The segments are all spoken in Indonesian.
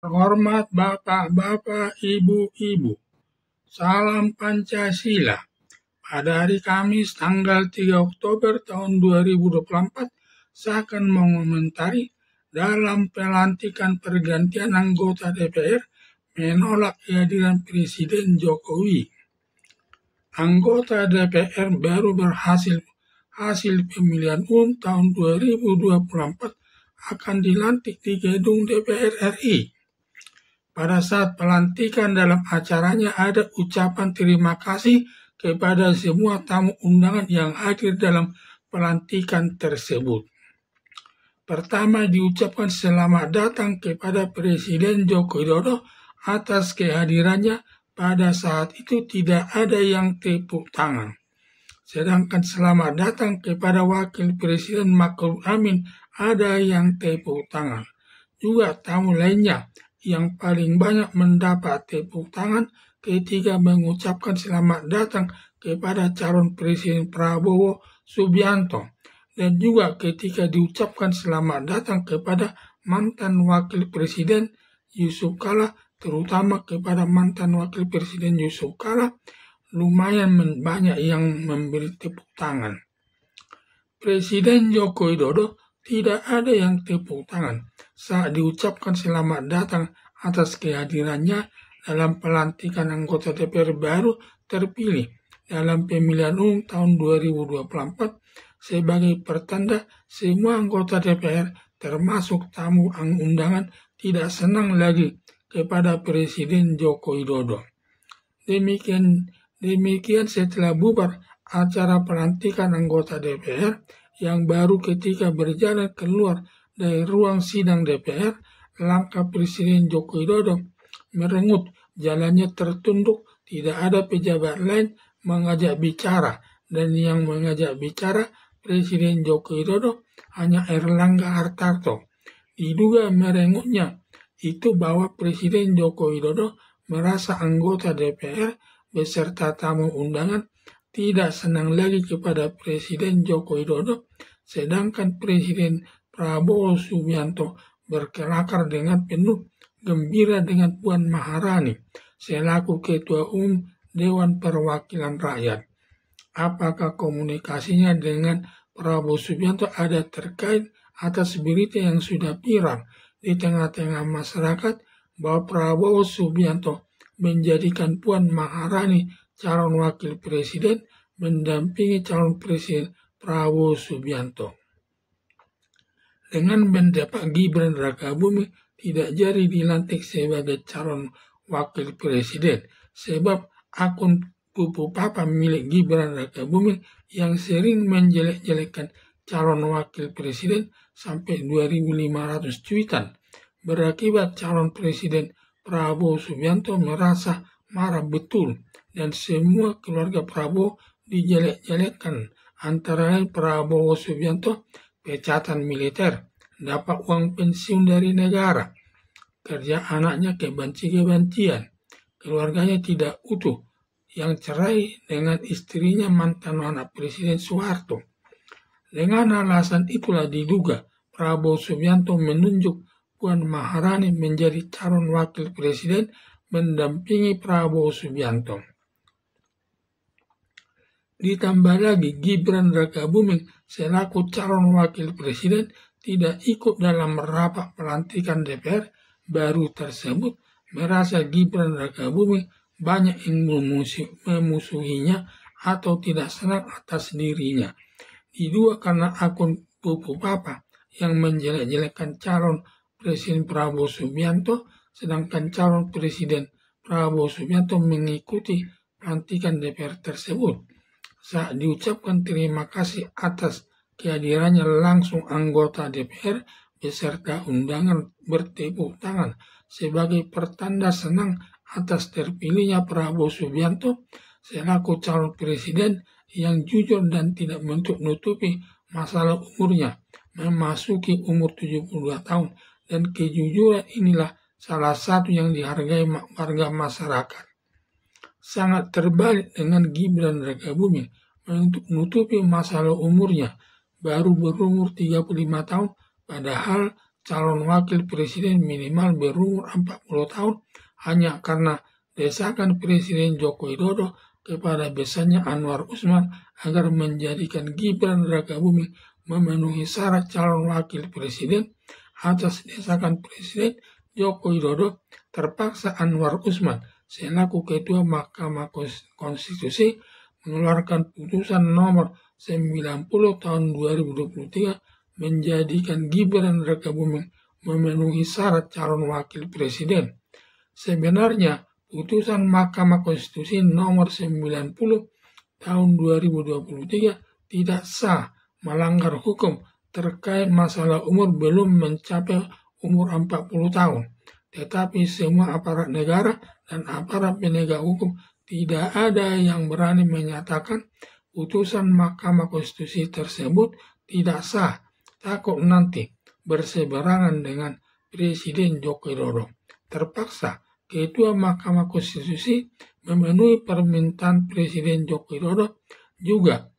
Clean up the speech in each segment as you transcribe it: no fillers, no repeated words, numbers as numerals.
Terhormat Bapak-Bapak, Ibu-Ibu, salam Pancasila. Pada hari Kamis tanggal 3 Oktober tahun 2024, saya akan mengomentari dalam pelantikan pergantian anggota DPR menolak kehadiran Presiden Jokowi. Anggota DPR baru berhasil pemilihan umum tahun 2024 akan dilantik di gedung DPR RI. Pada saat pelantikan dalam acaranya ada ucapan terima kasih kepada semua tamu undangan yang hadir dalam pelantikan tersebut. Pertama diucapkan selamat datang kepada Presiden Joko Widodo atas kehadirannya. Pada saat itu tidak ada yang tepuk tangan. Sedangkan selamat datang kepada Wakil Presiden Ma'ruf Amin ada yang tepuk tangan. Juga tamu lainnya yang paling banyak mendapat tepuk tangan ketika mengucapkan selamat datang kepada calon Presiden Prabowo Subianto, dan juga ketika diucapkan selamat datang kepada mantan Wakil Presiden Yusuf Kala, terutama kepada mantan Wakil Presiden Yusuf Kala, lumayan banyak yang memberi tepuk tangan. Presiden Joko Widodo tidak ada yang tepuk tangan saat diucapkan selamat datang atas kehadirannya dalam pelantikan anggota DPR baru terpilih dalam pemilihan umum tahun 2024 sebagai pertanda semua anggota DPR termasuk tamu undangan tidak senang lagi kepada Presiden Joko Widodo. Demikian setelah bubar acara pelantikan anggota DPR yang baru ketika berjalan keluar dari ruang sidang DPR, langkah Presiden Joko Widodo merengut, jalannya tertunduk, tidak ada pejabat lain mengajak bicara, dan yang mengajak bicara Presiden Joko Widodo hanya Erlangga Hartarto. Diduga merengutnya itu bahwa Presiden Joko Widodo merasa anggota DPR beserta tamu undangan tidak senang lagi kepada Presiden Joko Widodo, sedangkan Presiden Prabowo Subianto berkelakar dengan penuh gembira dengan Puan Maharani selaku Ketua Umum Dewan Perwakilan Rakyat. Apakah komunikasinya dengan Prabowo Subianto ada terkait atas berita yang sudah viral di tengah-tengah masyarakat bahwa Prabowo Subianto menjadikan Puan Maharani calon wakil presiden mendampingi calon presiden Prabowo Subianto. Dengan mendapat Gibran Rakabuming tidak jadi dilantik sebagai calon wakil presiden sebab akun Pupu Papa milik Gibran Rakabuming yang sering menjelek-jelekan calon wakil presiden sampai 2.500 cuitan berakibat calon presiden Prabowo Subianto merasa marah betul dan semua keluarga Prabowo dijelek-jelekkan, antara lain Prabowo Subianto pecatan militer, dapat uang pensiun dari negara, kerja anaknya kebenci-kebencian, keluarganya tidak utuh, yang cerai dengan istrinya mantan anak Presiden Soeharto. Dengan alasan itulah diduga Prabowo Subianto menunjuk Puan Maharani menjadi calon wakil presiden mendampingi Prabowo Subianto. Ditambah lagi Gibran Rakabuming selaku calon wakil presiden tidak ikut dalam rapat pelantikan DPR baru tersebut, merasa Gibran Rakabuming banyak yang memusuhinya atau tidak senang atas dirinya. Diduga karena akun Pupu Papa yang menjelek-jelekan calon Presiden Prabowo Subianto, sedangkan calon Presiden Prabowo Subianto mengikuti pelantikan DPR tersebut. Saat diucapkan terima kasih atas kehadirannya langsung anggota DPR beserta undangan bertepuk tangan sebagai pertanda senang atas terpilihnya Prabowo Subianto selaku calon presiden yang jujur dan tidak menutupi masalah umurnya, memasuki umur 72 tahun, dan kejujuran inilah salah satu yang dihargai warga masyarakat. Sangat terbalik dengan Gibran Rakabuming untuk menutupi masalah umurnya, baru berumur 35 tahun, padahal calon wakil presiden minimal berumur 40 tahun hanya karena desakan Presiden Joko Widodo kepada besannya Anwar Usman agar menjadikan Gibran Rakabuming memenuhi syarat calon wakil presiden. Atas desakan Presiden Joko Widodo, terpaksa Anwar Usman selaku Ketua Mahkamah Konstitusi mengeluarkan putusan nomor 90 tahun 2023 menjadikan Gibran Rakabuming memenuhi syarat calon wakil presiden. Sebenarnya, putusan Mahkamah Konstitusi nomor 90 tahun 2023 tidak sah, melanggar hukum terkait masalah umur belum mencapai umur 40 tahun. Tetapi semua aparat negara dan aparat penegak hukum tidak ada yang berani menyatakan putusan Mahkamah Konstitusi tersebut tidak sah, takut nanti berseberangan dengan Presiden Joko Widodo. Terpaksa Ketua Mahkamah Konstitusi memenuhi permintaan Presiden Joko Widodo. Juga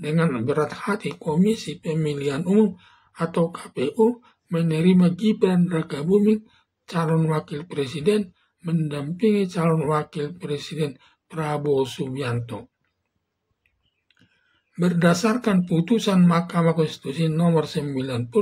dengan berat hati Komisi Pemilihan Umum atau KPU menerima Gibran Rakabuming calon wakil presiden mendampingi calon wakil presiden Prabowo Subianto. Berdasarkan putusan Mahkamah Konstitusi nomor 90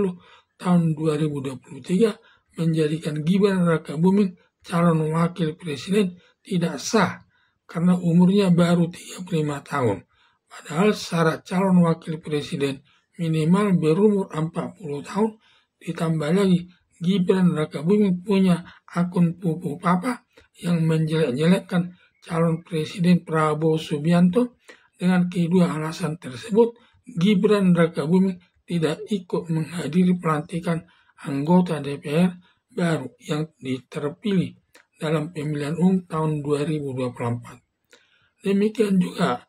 tahun 2023 menjadikan Gibran Rakabuming calon wakil presiden tidak sah karena umurnya baru 35 tahun. Padahal syarat calon wakil presiden minimal berumur 40 tahun, ditambah lagi Gibran Rakabuming punya akun Pupu Papa yang menjelek-jelekkan calon presiden Prabowo Subianto. Dengan kedua alasan tersebut, Gibran Rakabuming tidak ikut menghadiri pelantikan anggota DPR baru yang terpilih dalam pemilihan umum tahun 2024. Demikian juga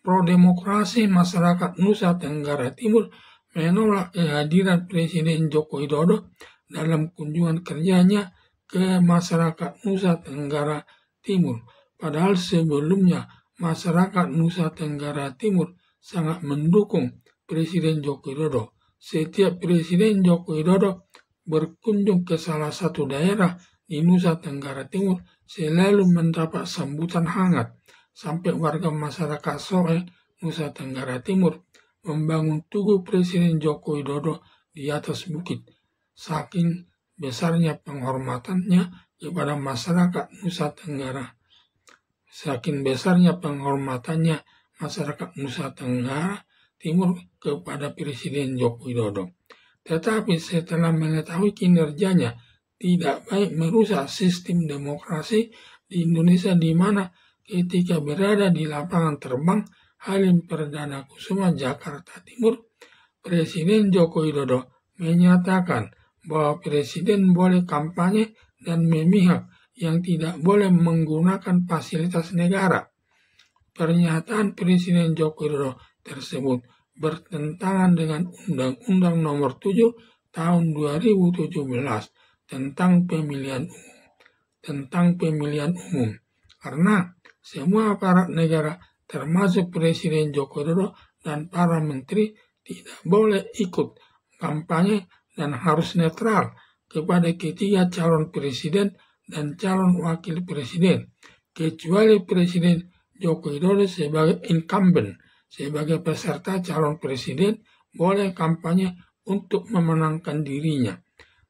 pro-demokrasi masyarakat Nusa Tenggara Timur menolak kehadiran Presiden Joko Widodo dalam kunjungan kerjanya ke masyarakat Nusa Tenggara Timur. Padahal sebelumnya masyarakat Nusa Tenggara Timur sangat mendukung Presiden Joko Widodo. Setiap Presiden Joko Widodo berkunjung ke salah satu daerah di Nusa Tenggara Timur selalu mendapat sambutan hangat. Sampai warga masyarakat Soe, Nusa Tenggara Timur, membangun tugu Presiden Joko Widodo di atas bukit. Saking besarnya penghormatannya kepada masyarakat Nusa Tenggara. Saking besarnya penghormatannya masyarakat Nusa Tenggara Timur kepada Presiden Joko Widodo. Tetapi setelah mengetahui kinerjanya tidak baik merusak sistem demokrasi di Indonesia, di mana ketika berada di lapangan terbang Halim Perdana Kusuma, Jakarta Timur, Presiden Joko Widodo menyatakan bahwa Presiden boleh kampanye dan memihak yang tidak boleh menggunakan fasilitas negara. Pernyataan Presiden Joko Widodo tersebut bertentangan dengan Undang-Undang Nomor 7 Tahun 2017 tentang pemilihan umum. Karena semua aparat negara termasuk Presiden Joko Widodo dan para menteri tidak boleh ikut kampanye dan harus netral kepada ketiga calon presiden dan calon wakil presiden, kecuali Presiden Joko Widodo sebagai incumbent, sebagai peserta calon presiden, boleh kampanye untuk memenangkan dirinya.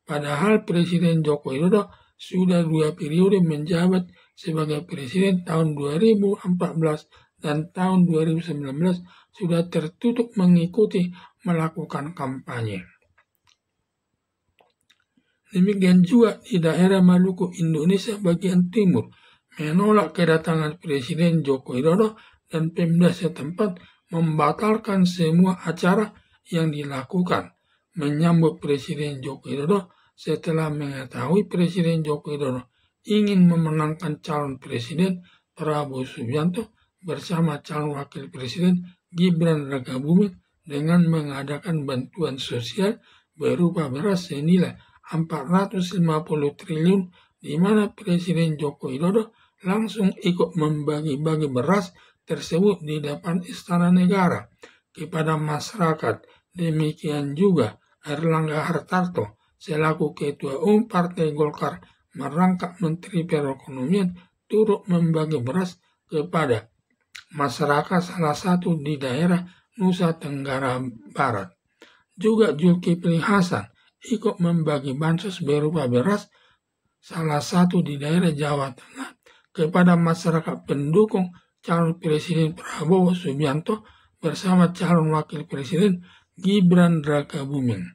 Padahal Presiden Joko Widodo sudah 2 periode menjabat sebagai presiden tahun 2014 dan tahun 2019 sudah tertutup mengikuti melakukan kampanye. Demikian juga di daerah Maluku, Indonesia bagian timur, menolak kedatangan Presiden Joko Widodo dan Pemda setempat membatalkan semua acara yang dilakukan menyambut Presiden Joko Widodo setelah mengetahui Presiden Joko Widodo ingin memenangkan calon presiden Prabowo Subianto bersama calon wakil presiden Gibran Rakabuming dengan mengadakan bantuan sosial berupa beras senilai 450 triliun, di mana Presiden Joko Widodo langsung ikut membagi-bagi beras tersebut di depan Istana Negara kepada masyarakat. Demikian juga Erlangga Hartarto selaku Ketua Umum Partai Golkar merangkap Menteri Perekonomian turut membagi beras kepada masyarakat salah satu di daerah Nusa Tenggara Barat. Juga Zulkifli Hasan ikut membagi bansos berupa beras salah satu di daerah Jawa Tengah kepada masyarakat pendukung calon Presiden Prabowo Subianto bersama calon Wakil Presiden Gibran Rakabuming.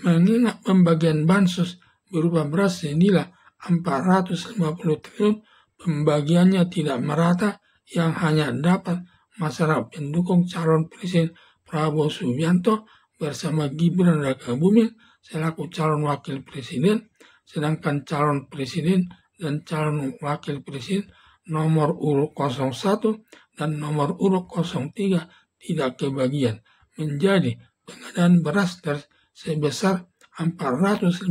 Mengingat pembagian bansos berupa beras senilai 450 triliun, pembagiannya tidak merata yang hanya dapat masyarakat pendukung calon Presiden Prabowo Subianto bersama Gibran Rakabuming selaku calon Wakil Presiden, sedangkan calon Presiden dan calon Wakil Presiden nomor urut 01 dan nomor urut 03 tidak kebagian, menjadi pengadaan beras sebesar 450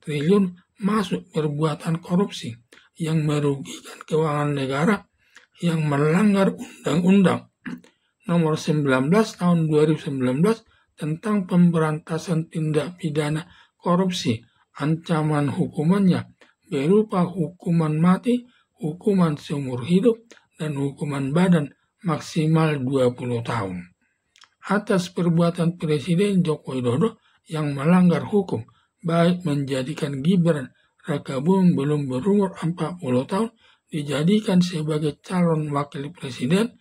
triliun masuk perbuatan korupsi yang merugikan keuangan negara yang melanggar Undang-Undang nomor 19 tahun 2019 tentang pemberantasan tindak pidana korupsi. Ancaman hukumannya berupa hukuman mati, hukuman seumur hidup, dan hukuman badan maksimal 20 tahun. Atas perbuatan Presiden Joko Widodo yang melanggar hukum, baik menjadikan Gibran Rakabuming belum berumur 40 tahun dijadikan sebagai calon wakil presiden,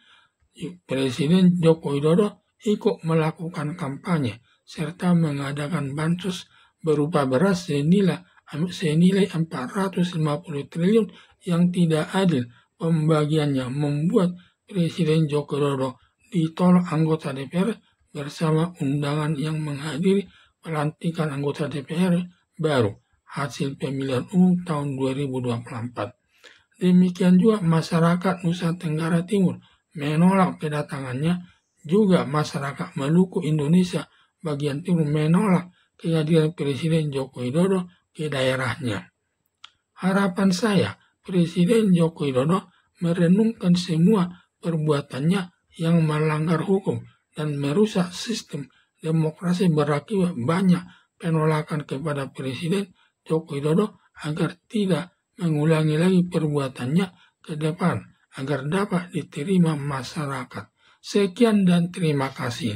Presiden Joko Widodo ikut melakukan kampanye serta mengadakan bansos berupa beras senilai 450 triliun yang tidak adil. Pembagiannya membuat Presiden Joko Widodo ditolak anggota DPR bersama undangan yang menghadiri pelantikan anggota DPR baru hasil pemilihan umum tahun 2024. Demikian juga masyarakat Nusa Tenggara Timur menolak kedatangannya, juga masyarakat Maluku Indonesia bagian timur menolak kehadiran Presiden Joko Widodo ke daerahnya. Harapan saya, Presiden Joko Widodo merenungkan semua perbuatannya yang melanggar hukum dan merusak sistem demokrasi berakibat banyak penolakan kepada Presiden Joko Widodo agar tidak mengulangi lagi perbuatannya ke depan agar dapat diterima masyarakat. Sekian dan terima kasih.